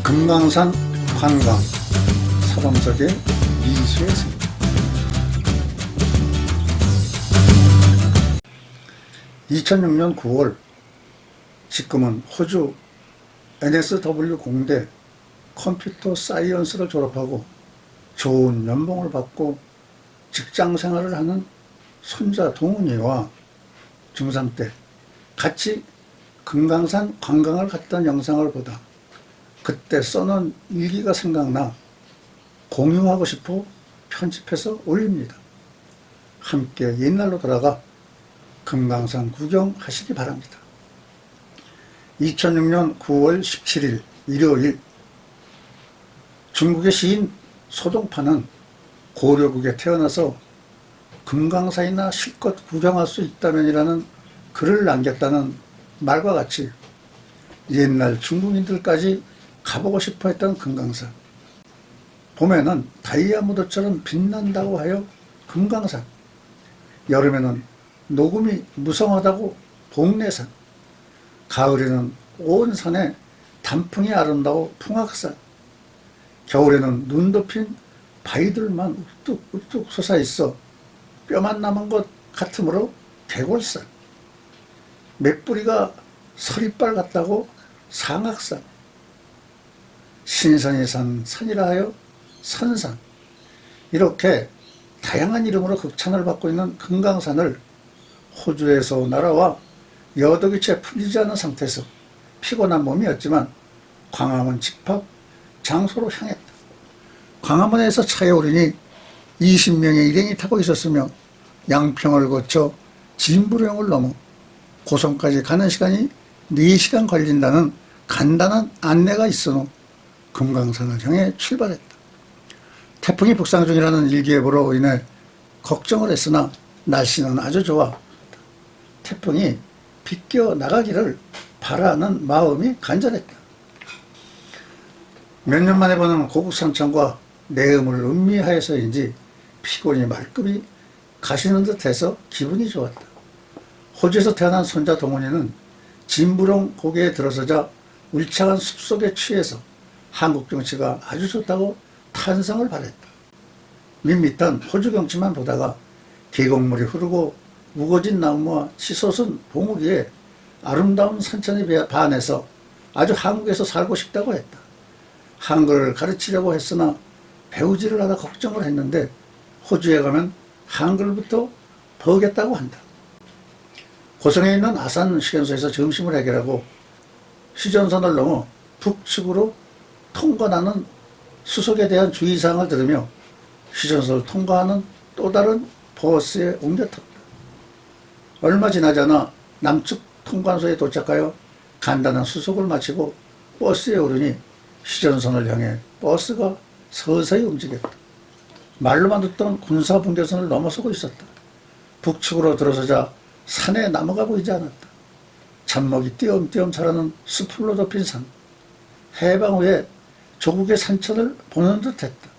금강산 관광, 사범석의 미수의 생. 2006년 9월, 지금은 호주 NSW 공대 컴퓨터 사이언스를 졸업하고 좋은 연봉을 받고 직장 생활을 하는 손자 동훈이와 중3 때 같이 금강산 관광을 갔던 영상을 보다 그때 써놓은 일기가 생각나 공유하고 싶어 편집해서 올립니다. 함께 옛날로 돌아가 금강산 구경하시기 바랍니다. 2006년 9월 17일 일요일, 중국의 시인 소동파는 고려국에 태어나서 금강산이나 실컷 구경할 수 있다면이라는 글을 남겼다는 말과 같이 옛날 중국인들까지 가보고 싶어 했던 금강산. 봄에는 다이아몬드처럼 빛난다고 하여 금강산, 여름에는 녹음이 무성하다고 복례산, 가을에는 온 산에 단풍이 아름다워 풍악산, 겨울에는 눈 덮인 바위들만 우뚝우뚝 솟아있어 뼈만 남은 것 같으므로 개골산, 맥뿌리가 서리빨 같다고 상악산, 신선이 산 산이라 하여 산산, 이렇게 다양한 이름으로 극찬을 받고 있는 금강산을 호주에서 날아와 여독이 채 풀리지 않은 상태에서 피곤한 몸이었지만 광화문 집합 장소로 향했다. 광화문에서 차에 오르니 20명의 일행이 타고 있었으며 양평을 거쳐 진부령을 넘어 고성까지 가는 시간이 4시간 걸린다는 간단한 안내가 있은 후 금강산을 향해 출발했다. 태풍이 북상 중이라는 일기예보로 인해 걱정을 했으나 날씨는 아주 좋아 태풍이 비껴 나가기를 바라는 마음이 간절했다. 몇 년 만에 보는 고국 산천과 내음을 음미하여서인지 피곤이 말끔히 가시는 듯해서 기분이 좋았다. 호주에서 태어난 손자 동훈이는 진부롱 고개에 들어서자 울창한 숲속에 취해서 한국 경치가 아주 좋다고 탄성을 발했다. 밋밋한 호주 경치만 보다가 계곡물이 흐르고 우거진 나무와 치솟은 봉우리에 아름다운 산천에 반해서 아주 한국에서 살고 싶다고 했다. 한글을 가르치려고 했으나 배우지를 않아 걱정을 했는데 호주에 가면 한글부터 배우겠다고 한다. 고성에 있는 아산 휴게소에서 점심을 해결하고 휴전선을 넘어 북측으로 통과하는 수속에 대한 주의사항을 들으며 휴전선을 통과하는 또 다른 버스에 옮겨 탔다. 얼마 지나지 않아 남측 통관소에 도착하여 간단한 수속을 마치고 버스에 오르니 휴전선을 향해 버스가 서서히 움직였다. 말로만 듣던 군사분계선을 넘어서고 있었다. 북측으로 들어서자 산에 나무가 보이지 않았다. 잡먹이 띄엄띄엄 자라는 수풀로 덮인 산, 해방 후에 조국의 산천을 보는 듯했다.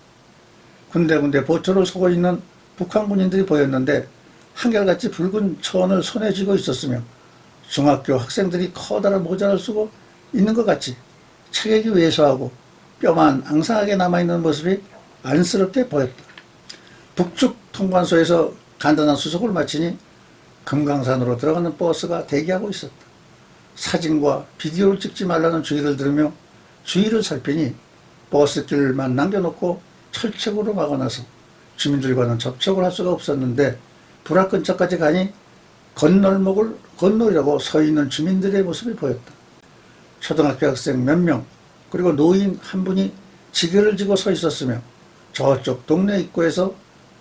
군데군데 보초를 서고 있는 북한 군인들이 보였는데 한결같이 붉은 천을 손에 쥐고 있었으며 중학교 학생들이 커다란 모자를 쓰고 있는 것 같이 체격이 왜소하고 뼈만 앙상하게 남아있는 모습이 안쓰럽게 보였다. 북측 통관소에서 간단한 수속을 마치니 금강산으로 들어가는 버스가 대기하고 있었다. 사진과 비디오를 찍지 말라는 주의를 들으며 주위를 살피니 버스길만 남겨놓고 철책으로 막아놔서 주민들과는 접촉을 할 수가 없었는데 불악 근처까지 가니 건널목을 건너려고 서 있는 주민들의 모습이 보였다. 초등학교 학생 몇 명 그리고 노인 한 분이 지게를 지고 서 있었으며 저쪽 동네 입구에서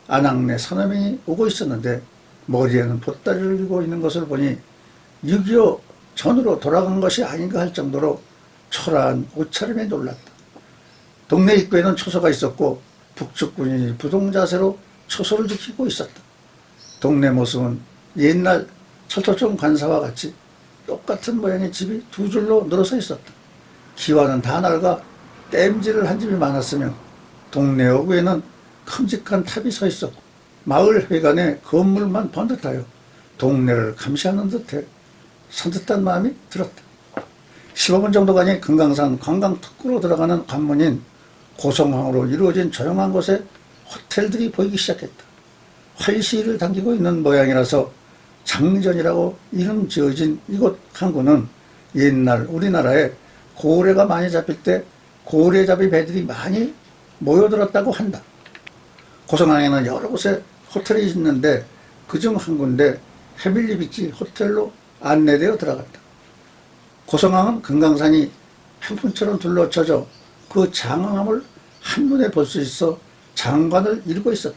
아낙네 서너 명이 오고 있었는데 머리에는 보따리를 들고 있는 것을 보니 6.25 전으로 돌아간 것이 아닌가 할 정도로 초라한 옷차림에 놀랐다. 동네 입구에는 초소가 있었고 북측 군인이 부동자세로 초소를 지키고 있었다. 동네 모습은 옛날 철도청 관사와 같이 똑같은 모양의 집이 두 줄로 늘어서 있었다. 기와는 다 낡아 땜질을 한 집이 많았으며 동네 어구에는 큼직한 탑이 서 있었고 마을 회관에 건물만 번듯하여 동네를 감시하는 듯해 산뜻한 마음이 들었다. 15분 정도간이 금강산 관광특구로 들어가는 관문인 고성항으로 이루어진 조용한 곳에 호텔들이 보이기 시작했다. 활시를 당기고 있는 모양이라서 장전이라고 이름 지어진 이곳 항구는 옛날 우리나라에 고래가 많이 잡힐 때 고래잡이 배들이 많이 모여들었다고 한다. 고성항에는 여러 곳에 호텔이 있는데 그중 한 군데 해밀리 비치 호텔로 안내되어 들어갔다. 고성항은 금강산이 평풍처럼 둘러쳐져 그 장황함을 한눈에 볼 수 있어 장관을 이루고 있었다.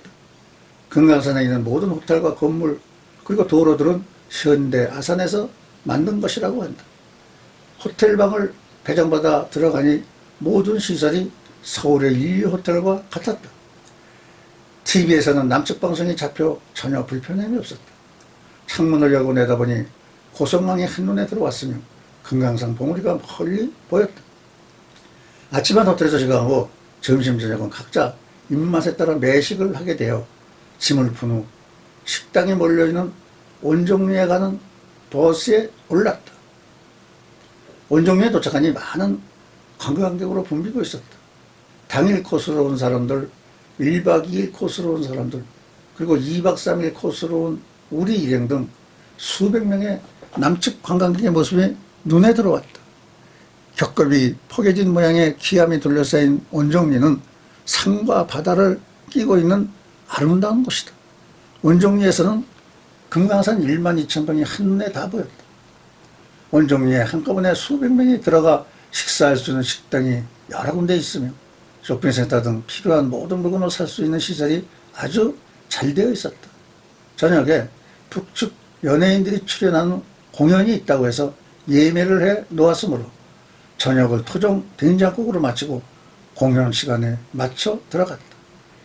금강산에 있는 모든 호텔과 건물 그리고 도로들은 현대 아산에서 만든 것이라고 한다. 호텔방을 배정받아 들어가니 모든 시설이 서울의 1류 호텔과 같았다. TV에서는 남측 방송이 잡혀 전혀 불편함이 없었다. 창문을 열고 내다보니 고성항이 한눈에 들어왔으며 금강산 봉우리가 멀리 보였다. 아침은 호텔에서 시간하고 점심 저녁은 각자 입맛에 따라 매식을 하게 되어 짐을 푼 후 식당에 몰려있는 온종리에 가는 버스에 올랐다. 온종리에 도착하니 많은 관광객으로 붐비고 있었다. 당일 코스로 온 사람들, 1박 2일 코스로 온 사람들, 그리고 2박 3일 코스로 온 우리 일행 등 수백 명의 남측 관광객의 모습이 눈에 들어왔다. 겹겹이 포개진 모양의 기암이 둘러싸인 온종리는 산과 바다를 끼고 있는 아름다운 곳이다. 온종리에서는 금강산 1만 2천 평이 한눈에 다 보였다. 온종리에 한꺼번에 수백 명이 들어가 식사할 수 있는 식당이 여러 군데 있으며 쇼핑센터 등 필요한 모든 물건을 살 수 있는 시설이 아주 잘 되어 있었다. 저녁에 북측 연예인들이 출연하는 공연이 있다고 해서 예매를 해 놓았으므로 저녁을 토종 된장국으로 마치고 공연 시간에 맞춰 들어갔다.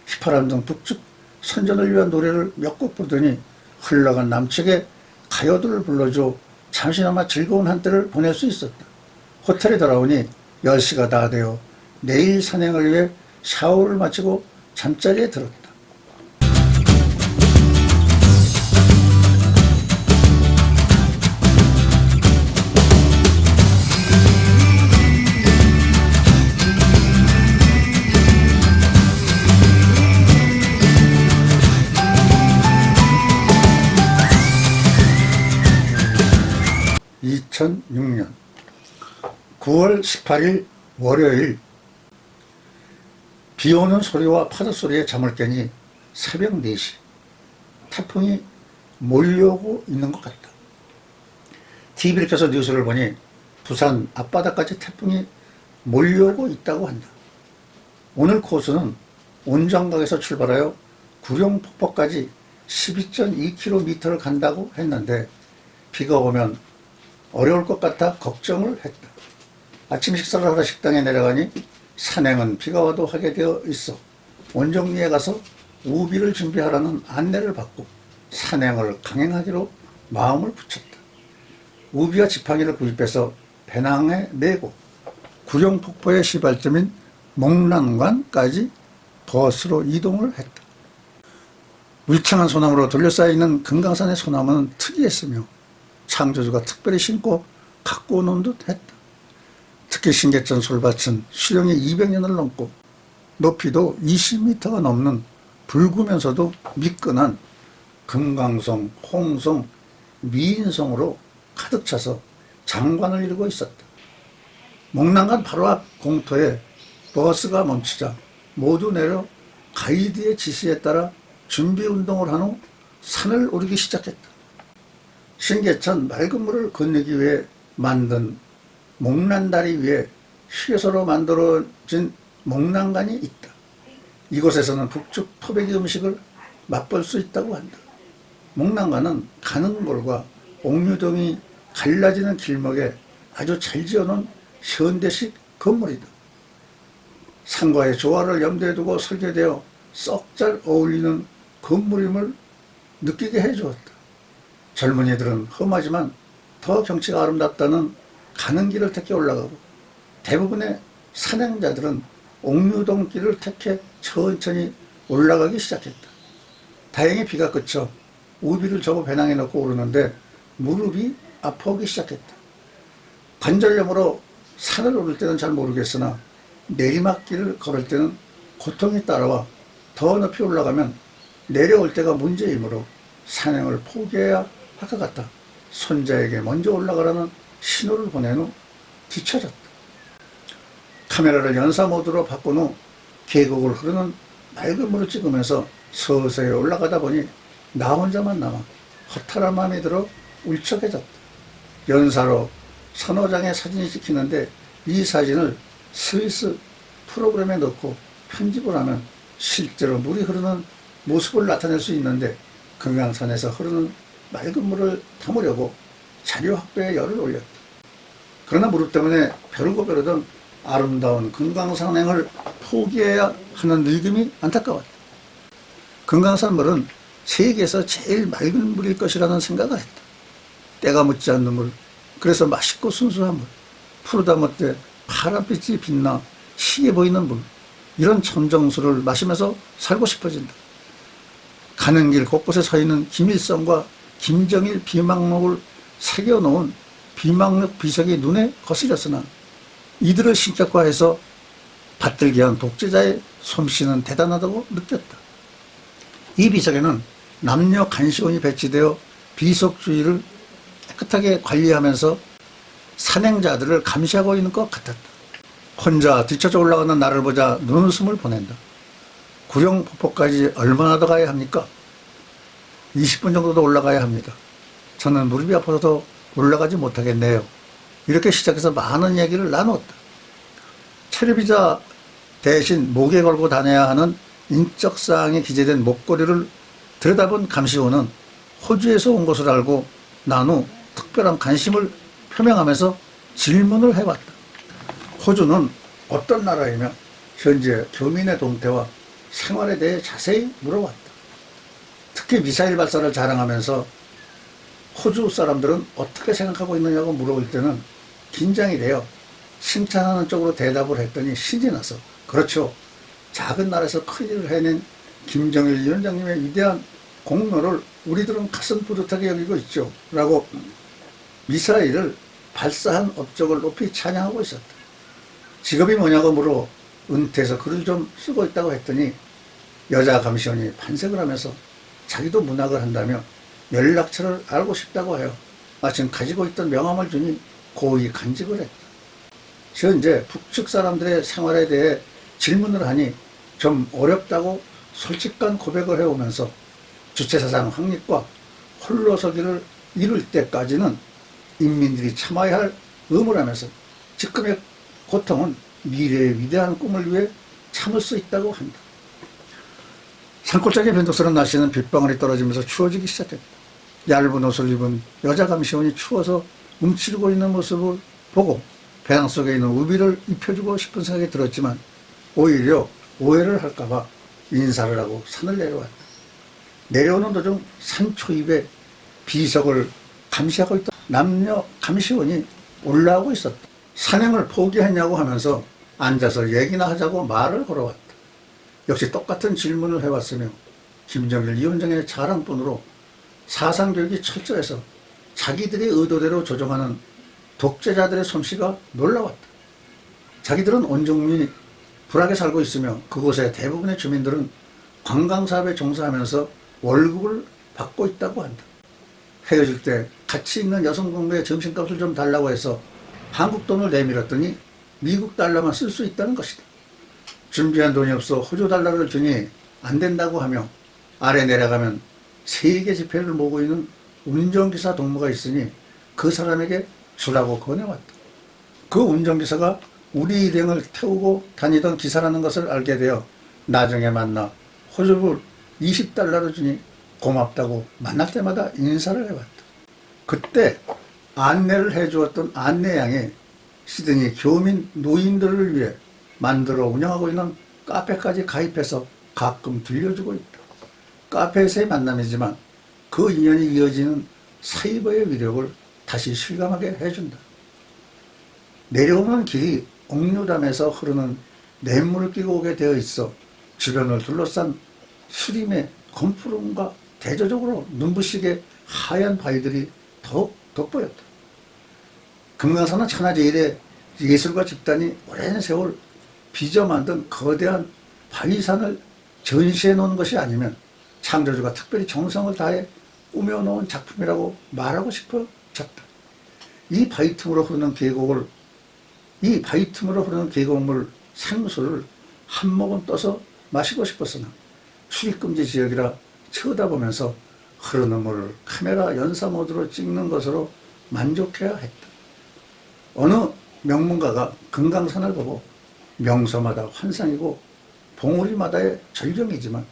휘파람 등 북측 선전을 위한 노래를 몇 곡 부르더니 흘러간 남측의 가요들을 불러줘 잠시나마 즐거운 한때를 보낼 수 있었다. 호텔에 돌아오니 10시가 다 되어 내일 산행을 위해 샤워를 마치고 잠자리에 들었다. (2006년 9월 18일) 월요일. 비오는 소리와 파도 소리에 잠을 깨니 새벽 4시. 태풍이 몰려오고 있는 것 같다. TV를 켜서 뉴스를 보니 부산 앞바다까지 태풍이 몰려오고 있다고 한다. 오늘 코스는 온정각에서 출발하여 구룡폭포까지 12.2km를 간다고 했는데 비가 오면 어려울 것 같아 걱정을 했다. 아침 식사를 하러 식당에 내려가니 산행은 비가 와도 하게 되어 있어 온종리에 가서 우비를 준비하라는 안내를 받고 산행을 강행하기로 마음을 붙였다. 우비와 지팡이를 구입해서 배낭에 메고 구룡폭포의 시발점인 목란관까지 버스로 이동을 했다. 울창한 소나무로 둘러싸여 있는 금강산의 소나무는 특이했으며 창조주가 특별히 심고 갖고 오는 듯 했다. 특히 신계천 솔밭은 수령이 200년을 넘고 높이도 20m가 넘는 붉으면서도 미끈한 금강송, 홍송, 미인송으로 가득 차서 장관을 이루고 있었다. 목란관 바로 앞 공터에 버스가 멈추자 모두 내려 가이드의 지시에 따라 준비 운동을 한 후 산을 오르기 시작했다. 신계천 맑은 물을 건너기 위해 만든 목란다리 위에 휴게소로 만들어진 목란관이 있다. 이곳에서는 북측 토백이 음식을 맛볼 수 있다고 한다. 목란관은 가는 골과 옥류동이 갈라지는 길목에 아주 잘 지어놓은 현대식 건물이다. 산과의 조화를 염두에 두고 설계되어 썩 잘 어울리는 건물임을 느끼게 해주었다. 젊은이들은 험하지만 더 경치가 아름답다는 가는 길을 택해 올라가고 대부분의 산행자들은 옥류동 길을 택해 천천히 올라가기 시작했다. 다행히 비가 그쳐 우비를 접어 배낭에 넣고 오르는데 무릎이 아파오기 시작했다. 관절염으로 산을 오를 때는 잘 모르겠으나 내리막길을 걸을 때는 고통이 따라와 더 높이 올라가면 내려올 때가 문제이므로 산행을 포기해야 할 것 같다. 손자에게 먼저 올라가라는 신호를 보낸 후 뒤쳐졌다. 카메라를 연사 모드로 바꾼 후 계곡을 흐르는 맑은 물을 찍으면서 서서히 올라가다 보니 나 혼자만 남아 허탈한 마음이 들어 울적해졌다. 연사로 선호장에 사진이 찍히는데 이 사진을 스위스 프로그램에 넣고 편집을 하면 실제로 물이 흐르는 모습을 나타낼 수 있는데 금강산에서 흐르는 맑은 물을 담으려고 자료 확보에 열을 올렸다. 그러나 무릎 때문에 벼르고 벼르던 아름다운 금강산행을 포기해야 하는 늙음이 안타까웠다. 금강산 물은 세계에서 제일 맑은 물일 것이라는 생각을 했다. 때가 묻지 않는 물, 그래서 맛있고 순수한 물, 푸르다 못해 파란빛이 빛나 시게 보이는 물, 이런 천정수를 마시면서 살고 싶어진다. 가는 길 곳곳에 서 있는 김일성과 김정일 비망록을 새겨놓은 비망록 비석이 눈에 거슬렸으나 이들을 신격화해서 받들게 한 독재자의 솜씨는 대단하다고 느꼈다. 이 비석에는 남녀 간시원이 배치되어 비석주의를 깨끗하게 관리하면서 산행자들을 감시하고 있는 것 같았다. 혼자 뒤쳐져 올라가는 나를 보자 눈웃음을 보낸다. 구룡폭포까지 얼마나 더 가야 합니까? 20분 정도도 올라가야 합니다. 저는 무릎이 아파서 올라가지 못하겠네요. 이렇게 시작해서 많은 얘기를 나눴다. 체류비자 대신 목에 걸고 다녀야 하는 인적사항이 기재된 목걸이를 들여다본 감시원은 호주에서 온 것을 알고 난 후 특별한 관심을 표명하면서 질문을 해왔다. 호주는 어떤 나라이며 현재 교민의 동태와 생활에 대해 자세히 물어왔다. 특히 미사일 발사를 자랑하면서 호주 사람들은 어떻게 생각하고 있느냐고 물어볼 때는 긴장이 되어 칭찬하는 쪽으로 대답을 했더니 신이 나서 그렇죠. 작은 나라에서 큰일을 해낸 김정일 위원장님의 위대한 공로를 우리들은 가슴 뿌듯하게 여기고 있죠. 라고 미사일을 발사한 업적을 높이 찬양하고 있었다. 직업이 뭐냐고 물어 은퇴해서 글을 좀 쓰고 있다고 했더니 여자 감시원이 반색을 하면서 자기도 문학을 한다며 연락처를 알고 싶다고 해요. 마침 가지고 있던 명함을 주니 고이 간직을 했다. 현재 북측 사람들의 생활에 대해 질문을 하니 좀 어렵다고 솔직한 고백을 해오면서 주체사상 확립과 홀로서기를 이룰 때까지는 인민들이 참아야 할 의무라면서 지금의 고통은 미래의 위대한 꿈을 위해 참을 수 있다고 한다. 산골짜기 변덕스러운 날씨는 빗방울이 떨어지면서 추워지기 시작했다. 얇은 옷을 입은 여자 감시원이 추워서 움츠리고 있는 모습을 보고 배낭 속에 있는 우비를 입혀주고 싶은 생각이 들었지만 오히려 오해를 할까봐 인사를 하고 산을 내려왔다. 내려오는 도중 산 초입에 비석을 감시하고 있던 남녀 감시원이 올라오고 있었다. 산행을 포기했냐고 하면서 앉아서 얘기나 하자고 말을 걸어왔다. 역시 똑같은 질문을 해왔으며 김정일 위원장의 자랑뿐으로 사상교육이 철저해서 자기들의 의도대로 조종하는 독재자들의 솜씨가 놀라웠다. 자기들은 온종일 불하게 살고 있으며 그곳의 대부분의 주민들은 관광사업에 종사하면서 월급을 받고 있다고 한다. 헤어질 때 같이 있는 여성동무의 점심값을 좀 달라고 해서 한국 돈을 내밀었더니 미국 달러만 쓸 수 있다는 것이다. 준비한 돈이 없어 호주 달러를 주니 안 된다고 하며 아래 내려가면 세계 지폐를 모으고 있는 운전기사 동무가 있으니 그 사람에게 주라고 권해왔다. 그 운전기사가 우리 일행을 태우고 다니던 기사라는 것을 알게 되어 나중에 만나 호주불 20달러를 주니 고맙다고 만날 때마다 인사를 해왔다. 그때 안내를 해주었던 안내양이 시드니 교민 노인들을 위해 만들어 운영하고 있는 카페까지 가입해서 가끔 들려주고 있다. 카페에서의 만남이지만 그 인연이 이어지는 사이버의 위력을 다시 실감하게 해준다. 내려오는 길이 옥류담에서 흐르는 냇물을 끼고 오게 되어 있어 주변을 둘러싼 수림의 검푸름과 대조적으로 눈부시게 하얀 바위들이 더욱 돋보였다. 금강산은 천하제일의 예술가 집단이 오랜 세월 빚어 만든 거대한 바위산을 전시해 놓은 것이 아니면 창조주가 특별히 정성을 다해 꾸며놓은 작품이라고 말하고 싶어졌다. 이 바위 틈으로 흐르는 계곡물 생수를 한 모금 떠서 마시고 싶었으나 출입금지 지역이라 쳐다보면서 흐르는 물을 카메라 연사 모드로 찍는 것으로 만족해야 했다. 어느 명문가가 금강산을 보고 명소마다 환상이고 봉우리마다의 절경이지만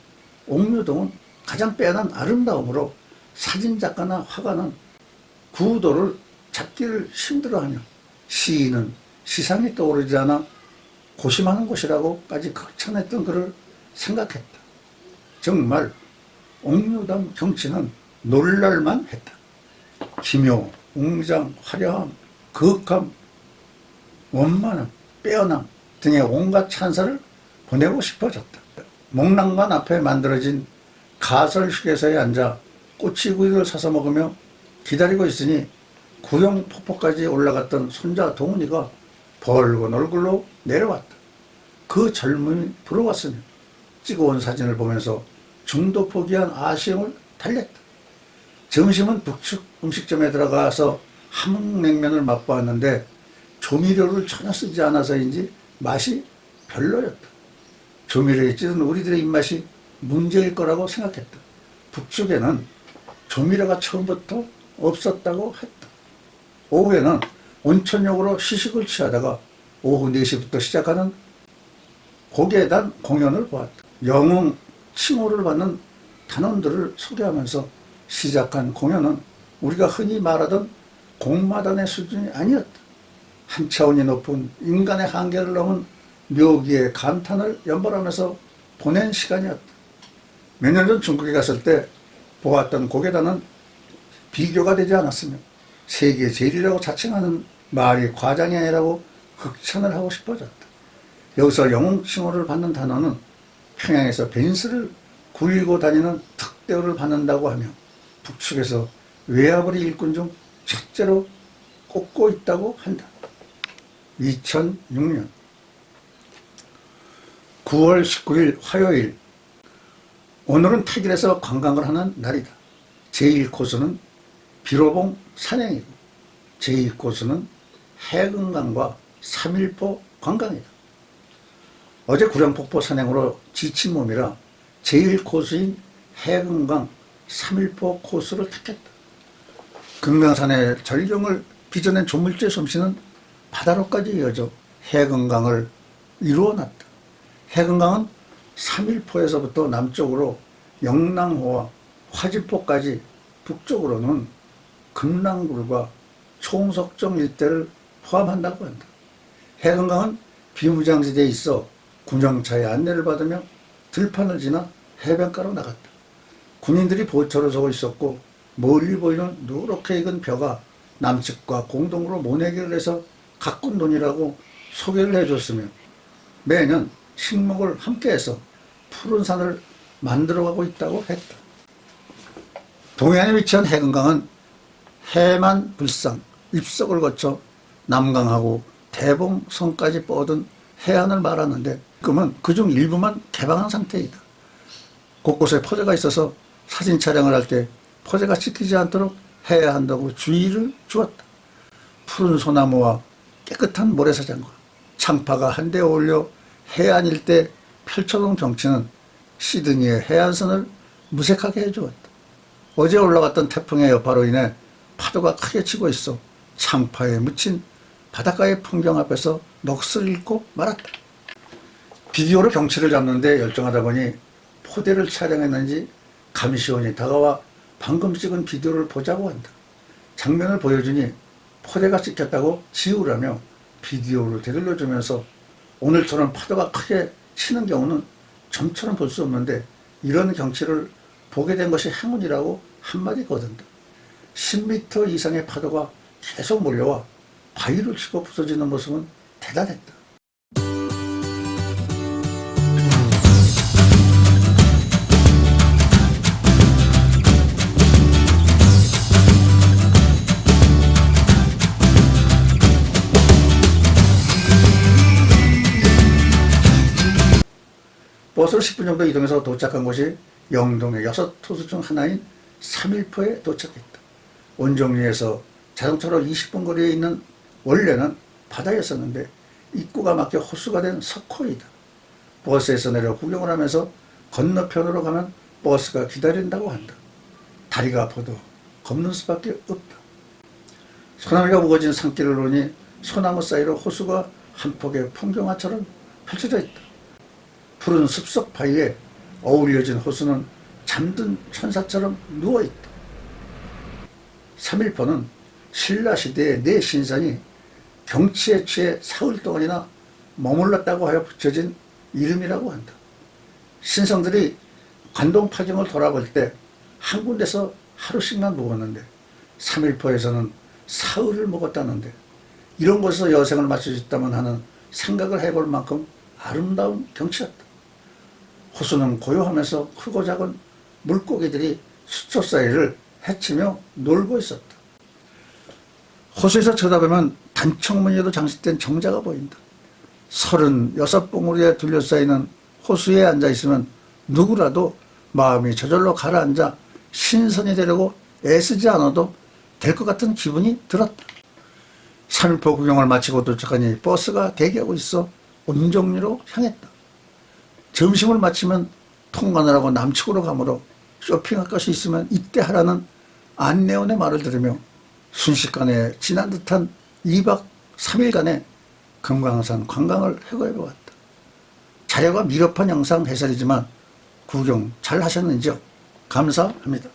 옥류동은 가장 빼어난 아름다움으로 사진작가나 화가는 구도를 잡기를 힘들어하며 시인은 시상이 떠오르지 않아 고심하는 곳이라고까지 극찬했던 그를 생각했다. 정말 옥류담 경치는 놀랄만 했다. 기묘, 웅장, 화려함, 거룩함, 원만함, 빼어남 등의 온갖 찬사를 보내고 싶어졌다. 목랑관 앞에 만들어진 가설 휴게소에 앉아 꼬치구이를 사서 먹으며 기다리고 있으니 구룡 폭포까지 올라갔던 손자 동훈이가 벌건 얼굴로 내려왔다. 그 젊음이 부러웠으며 찍어온 사진을 보면서 중도 포기한 아쉬움을 달랬다. 점심은 북측 음식점에 들어가서 함흥냉면을 맛보았는데 조미료를 전혀 쓰지 않아서인지 맛이 별로였다. 조미료에 찌든 우리들의 입맛이 문제일 거라고 생각했다. 북쪽에는 조미료가 처음부터 없었다고 했다. 오후에는 온천욕으로 휴식을 취하다가 오후 4시부터 시작하는 고개단 공연을 보았다. 영웅 칭호를 받는 단원들을 소개하면서 시작한 공연은 우리가 흔히 말하던 공마단의 수준이 아니었다. 한 차원이 높은 인간의 한계를 넘은 묘기의 감탄을 연발하면서 보낸 시간이었다. 몇 년 전 중국에 갔을 때 보았던 고개단은 비교가 되지 않았으며 세계 제일이라고 자칭하는 말이 과장이 아니라고 극찬을 하고 싶어졌다. 여기서 영웅칭호를 받는 단어는 평양에서 벤츠를 굴리고 다니는 특대호를 받는다고 하며 북측에서 외화벌이 일꾼 중 첫째로 꼽고 있다고 한다. 2006년 9월 19일 화요일, 오늘은 태길에서 관광을 하는 날이다. 제1코스는 비로봉 산행이고 제2코스는 해금강과 3일포 관광이다. 어제 구룡폭포 산행으로 지친 몸이라 제1코스인 해금강 3일포 코스를 택했다. 금강산의 절경을 빚어낸 조물주의 솜씨는 바다로까지 이어져 해금강을 이루어놨다. 해금강은 3일포에서부터 남쪽으로 영랑호와 화진포까지, 북쪽으로는 금랑굴과 총석정 일대를 포함한다고 한다. 해금강은 비무장지대에 있어 군용차의 안내를 받으며 들판을 지나 해변가로 나갔다. 군인들이 보초를 서고 있었고 멀리 보이는 누렇게 익은 벼가 남측과 공동으로 모내기를 해서 가꾼돈이라고 소개를 해줬으며 매년 식목을 함께해서 푸른 산을 만들어가고 있다고 했다. 동해안에 위치한 해금강은 해만 불상, 입석을 거쳐 남강하고 대봉성까지 뻗은 해안을 말하는데 지금은 그중 일부만 개방한 상태이다. 곳곳에 포대가 있어서 사진 촬영을 할 때 포대가 찍히지 않도록 해야 한다고 주의를 주었다. 푸른 소나무와 깨끗한 모래사장과 창파가 한데 어울려 해안 일대 펼쳐놓은 경치는 시드니의 해안선을 무색하게 해주었다. 어제 올라갔던 태풍의 여파로 인해 파도가 크게 치고 있어 창파에 묻힌 바닷가의 풍경 앞에서 넋을 잃고 말았다. 비디오로 경치를 잡는데 열정하다 보니 포대를 촬영했는지 감시원이 다가와 방금 찍은 비디오를 보자고 한다. 장면을 보여주니 포대가 찍혔다고 지우라며 비디오를 되돌려주면서 오늘처럼 파도가 크게 치는 경우는 좀처럼 볼 수 없는데 이런 경치를 보게 된 것이 행운이라고 한마디 거둔다. 10m 이상의 파도가 계속 몰려와 바위를 치고 부서지는 모습은 대단했다. 버스로 10분 정도 이동해서 도착한 곳이 영동의 6호수 중 하나인 3일포에 도착했다. 온정리에서 자동차로 20분 거리에 있는 원래는 바다였었는데 입구가 막혀 호수가 된 석호이다. 버스에서 내려 구경을 하면서 건너편으로 가면 버스가 기다린다고 한다. 다리가 아파도 걷는 수밖에 없다. 소나미가 우거진 산길을 오니 소나무 사이로 호수가 한 폭의 풍경화처럼 펼쳐져 있다. 푸른 숲속 바위에 어울려진 호수는 잠든 천사처럼 누워있다. 3일포는 신라시대의 네 신선이 경치에 취해 사흘 동안이나 머물렀다고 하여 붙여진 이름이라고 한다. 신성들이 관동 파경을 돌아볼 때 한 군데서 하루씩만 묵었는데 3일포에서는 사흘을 묵었다는데 이런 곳에서 여생을 마칠 수 있다면 하는 생각을 해볼 만큼 아름다운 경치였다. 호수는 고요하면서 크고 작은 물고기들이 수초 사이를 헤치며 놀고 있었다. 호수에서 쳐다보면 단청무늬로 장식된 정자가 보인다. 36봉우리에 둘러싸이는 호수에 앉아있으면 누구라도 마음이 저절로 가라앉아 신선이 되려고 애쓰지 않아도 될 것 같은 기분이 들었다. 3일포 구경을 마치고 도착하니 버스가 대기하고 있어 온정리로 향했다. 점심을 마치면 통관을 하고 남측으로 가므로 쇼핑할 것이 있으면 이때 하라는 안내원의 말을 들으며 순식간에 지난 듯한 2박 3일간의 금강산 관광을 해고해보았다. 자료가 미흡한 영상 해설이지만 구경 잘 하셨는지요? 감사합니다.